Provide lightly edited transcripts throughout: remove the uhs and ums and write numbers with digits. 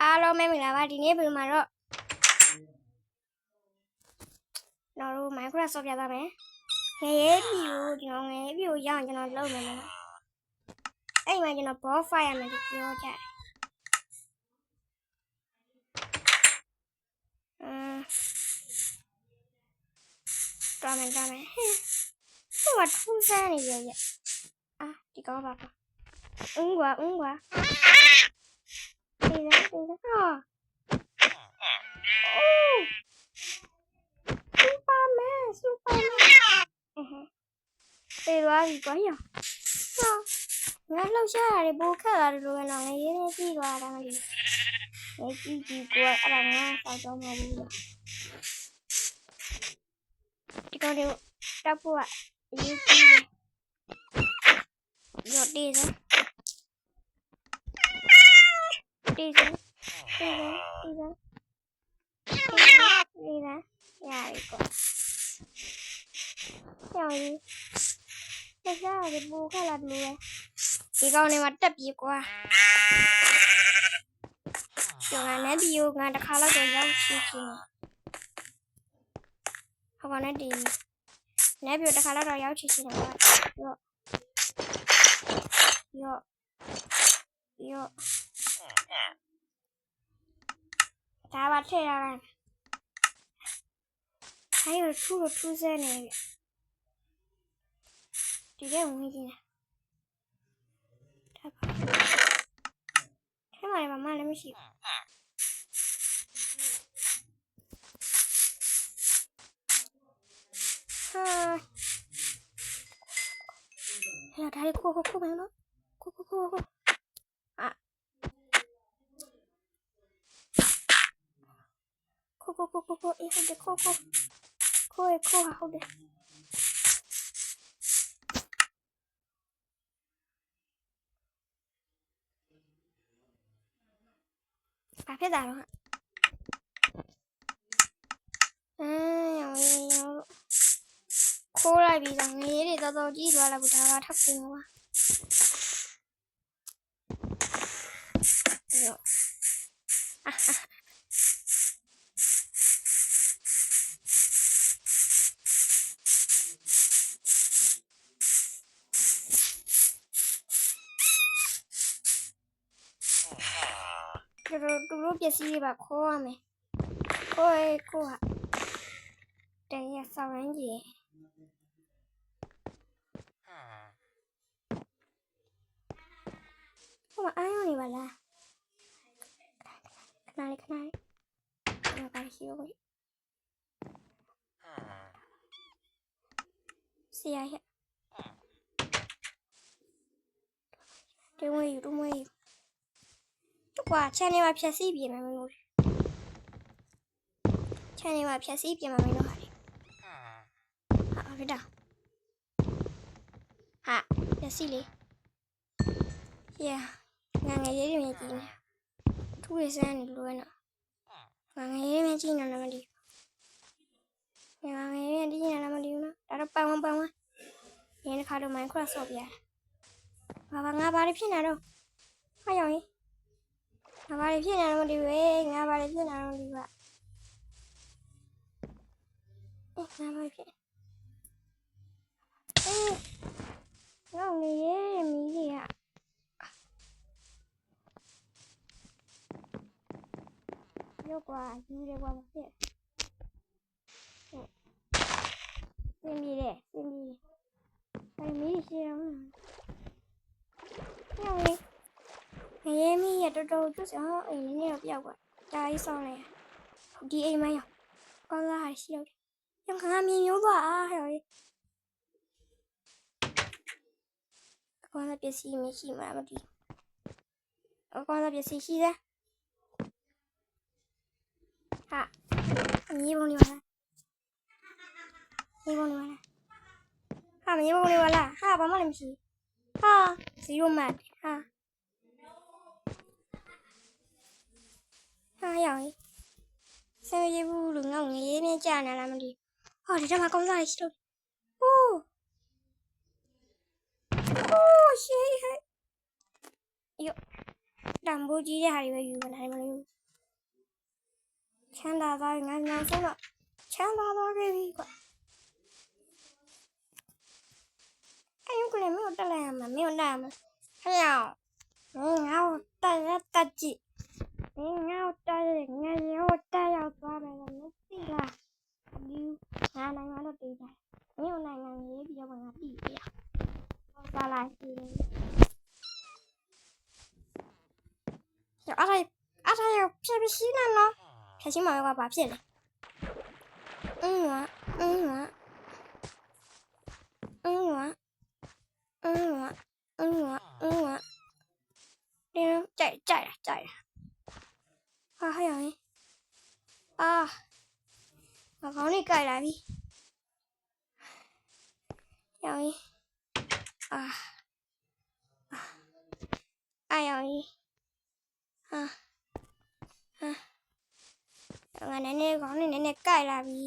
အားလုံးပဲမင်္ဂလာပါဒီနေ့ဗီဒီယိုမှာတော့ကျွန်တော်တို့ Minecraft ဆော့ပြသွားမယ်ငရဲပြီကိုကျွန်တော်ငရဲပြီကိုရအောင်ကျွန်တော်လုပ်မယ်နော်အဲ့မှာကျွန်တော် ball fire ရမယ်လို့ပြောကြတယ်တော်မယ်ဟိုကထူးဆန်းနေရဲ့အာဒီကောပါပါကွာဒီဟာဟာတေးသွားပြီကွာရဟာငါလှောက်ရှားရတယ်ပိုခက်လာတယ်လို့ကတော့ငရေးနေပြီးသွားတာမလို့ငေးကြည့်ကြည့်ကွာအဲ့ဒါငါစောက်တော့မဟုတ်ဘူးဒီကောင်တွေတပ်ဖို့ကအရေးကြီးတယ်ရော့တေးစမ်းရတယ်ကွာကြောင်ကြီးလက်ရှားရတယ်ပိုခက်လာတယ်လို့ဒီကောင်တွေမှာတက်ပြေးကွာကျွန်တော်နဲ့ဒီကိုငါတစ်ခါလောက်တော့ရောက်ရှိချင်းဟောကနေဒီနဲ့ပြီးတစ်ခါလောက်တော့ရောက်ရှိချင်းတော့ရော့ဒါပါထည့်ရတာအဲ့ရထူးစဲနေဒီတဲ့ဝင်ကြီးဒါပါထဲမှာလည်းမလည်းမရှိဘူးဟာဒါလေးခိုးမယ်နော်ခိုးอ่ะခိုးအေးဟုတ်တယ်ခိုးဟုတ်တယ်ဘာဖြစ်တာတော့ခိုးလိုက်ပြီးတော့ငရေတွေတော်ကြီးသွားလာဘူးဒါကထပ်ကုန်ပါရောတို့ပစ္စည်းတွေပါခိုးရမယ်ခိုးဟာတရားဆောင်ရင်းကြီးဟိုမှာအားရနေပါလားခဏလေးတော့ပါရှိဦးစီရဟဲ့တုံးဝေးကွာချန်နေမှာဖြတ်စီးပြင်မှာမလို့ချန်နေမှာဖြတ်စီးပြင်မှာမလို့ဟာဖြစ်တာဟာဖြတ်စီးလေငါငရေတွေမြင်ကြည့်နေထူးရစမ်းနေလို့နော်ငါငရေမြင်ကြည့်နေတယ်မသိဘူးငါငရေမြင်ကြည့်နေတယ်မသိဘူးနော်ဒါတော့ပန်းဝရင်းတစ်ခါတော့ Minecraft ဆော့ပြရတယ်ငါဘာတွေဖြစ်နေတော့ဟာရောင်ကြီးငါဘာတွေဖြစ်နေတော့မသိဘူးငါဘာတွေဖြစ်နေတော့မသိဘူးငါဘာဖြစ်ငါငရေမီးကြီးရောကွာယူတယ်ကွာမဖြစ်စင်ပြီးအဲ့မီးရှိအောင်ညောင်းငရေမီးရတော်ကျွတ်အောင်အိမ်လေးတော့ပြောက်ကွာဒါကြီးဆောင်လိုက်ဒီအိမ်မရောက်ကောင်းလားရှိတော့ညငါမြင်မျိုးပါဟဲ့အကောင်ပစ္စည်းမရှိမှမသိအကောင်ပစ္စည်းရှိသေးဟာမြေပုံနေပါလားဟာမြေပုံနေပါလားဟာဘာမှလည်းမရှိဟာ0 mat ဟာရောင်ဆယ်ရဘူးလို့ငေါငရေးမြကြနေလားမသိဟောဒီတော့မှကောင်းစားရှိတော့โอ้ရှိဟဲ့ တံပိုးကြီးတဲ့ဟာတွေပဲယူမလားမလို့ချမ်းသာသွားငါငါဆုံးတော့ချမ်းသာသွားခဲ့ပြီကွာအဲ့ယူကလေးမျိုးတက်လိုက်ရမှာမျိုးနာမှာဟဲ့အောင်ငါ့ကိုတက်ကြည့်ငါ့ကိုတက်ငါရောတက်ရောက်သွားတယ်လို့မသိလားဒီငါနိုင်မှာတော့တေးတယ်မျိုးနိုင်ငံရေးပြီးတော့ငါပြီးပြဟောစားလိုက်ပြီအဲ့ဒါရောဖြည်းဖြည်းနဲ့နော်ဖြည်းဖြည်းမှရောဘာဖြစ်လဲငါကြိုက်ဟာဟဲ့ရောငါခေါင်းလေးကြိုက်လာပြီရောင်ကြီးရောင်ကြီးငါနည်းနည်းခေါင်းလေးနည်းနည်းကြိုက်လာပြီ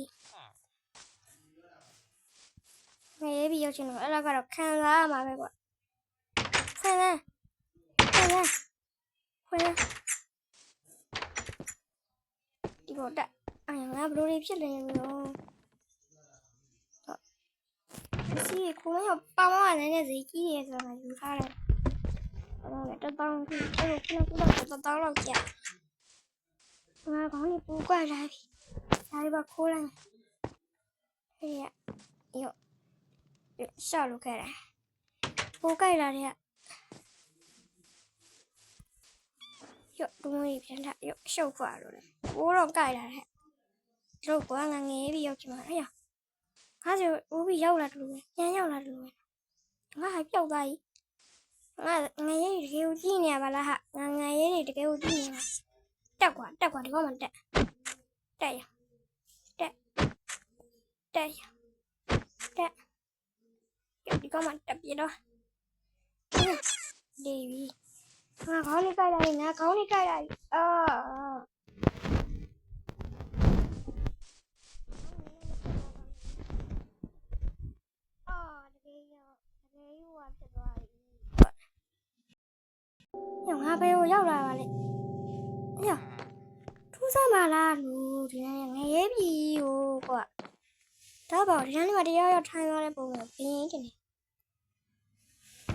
ငါရေးပြီးရောက်ချင်တော့အဲ့ဒါကတော့ခံစားရမှာပဲကွာခွဲဒီပေါ်တက်ငါဘလို့လေးဖြစ်နေလို့စီကိုမရောက်ပါမရနေတဲ့ဈေးကြီးရဲဆိုတာယူထားတယ်အဲ့တော့တောင်းပြီးအဲ့တော့တောင်းလောက်ကြာငါခေါင်းလေးပူကွက်လာပြီဒါလေးပါခိုးလိုက်ဟေးရောရှောက်လို့ခဲ့တယ်ပူကြိုက်လာတဲ့ရောဒုံးလေးပြန်လာရောရှုပ်ခွာလို့လေဘိုးတော့ကြိုက်လာတဲ့တို့ကငငယ်ပြီးရောက်ချင်မှာအဲ့ရငါဆိုဦးပြီးရောက်လာတယ်လို့ညမ်းရောက်လာတယ်လို့ငါဟာပျောက်သွားပြီငါငယ်ရေးတကယ်ကိုကြည့်နေရပါလားဟာငါငယ်ရေးတကယ်ကိုကြည့်နေမှာတက်ကွာဒီကောင်မှတက်ရဒီကောင်မှတက်ပြေတော့ဒီပြီငါခေါင်းလေးကြိုက်လာပြီငါခေါင်းလေးကြိုက်လာပြီတကယ်ယူဝဖြစ်သွားပြီညငါဘယ်ကိုရောက်လာပါလဲညထူးဆန်းပါလားလူဒီနေ့ငရေးပြီဟိုကွာဒါပေါ့ဒီနေ့မှတရားရောက်ထိုင်သွားတဲ့ပုံကိုပြင်းတင်နေ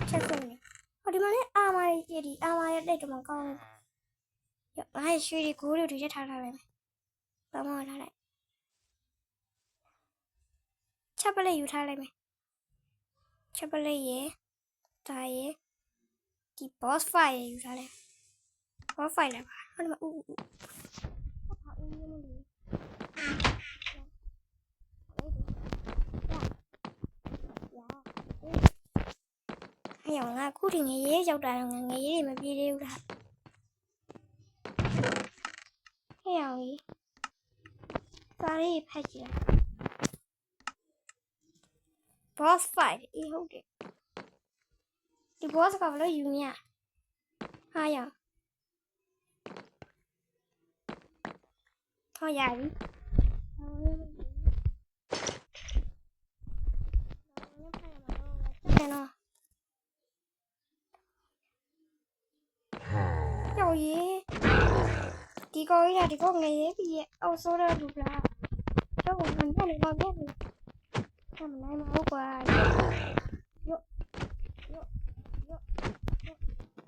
ချက်စနေဟိုဒီမှာလည်းအာမာကြီးဒီအာမာရဲ့တိတ်တမကောင်းရငါ့ရွှေဒီကိုလေးတွေထထားလိုက်မယ်ဘာမှမထားလိုက်ချက်ပလေးယူထားလိုက်မယ်ချက်ပလေးရေဒါရေဒီ boss fight ရေယူထားလိုက် boss fight လည်းပါဟိုဒီမှာဟာအင်းနေလို့ဟဲ့ငါခုထိငရေးရောက်တာတော့ငရေးတွေမပြေးသေးဘူးလားဟဲ့အောင်ကြီးစာရေးဖတ်ကြည့် boss fight အေးဟုတ်တယ်ဒီ boss ကဘလို့ယူမြဟာရဟောရပြီနော်ယော်ရေဒီကောရဒီကောငရေးပြီးအောက်ဆိုးတဲ့လူလားတော့ဘာနဲ့လဲဘာပြည့်ကမနိုင်မဟုတ်ကွာ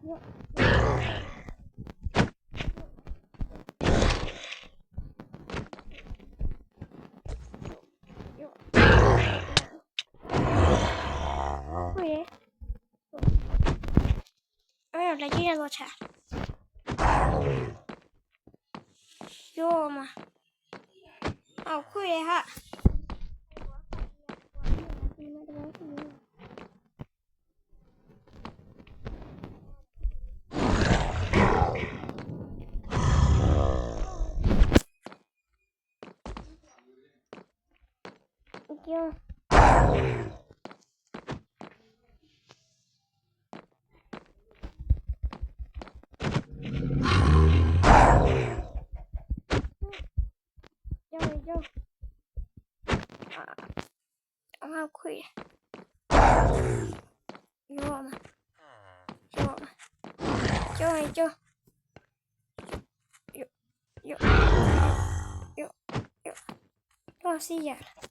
ယော来这样多钱？哟妈，好贵哈！哟。好亏，哟妈，救！ တော့စီးရလား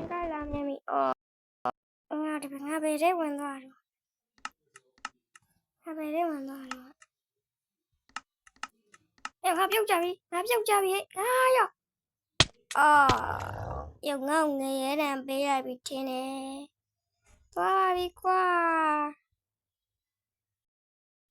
ဟာလာမြင်ပြီအော်ငါဘယ်ထဲဝင်သွားတော့ငါဘယ်ထဲဝင်သွားတော့ငါပြုတ်ကြပြီအာရောက်ရောက်ငေါငရဲတံပေးလိုက်ပြီထင်းတယ်သွားပြီကွာ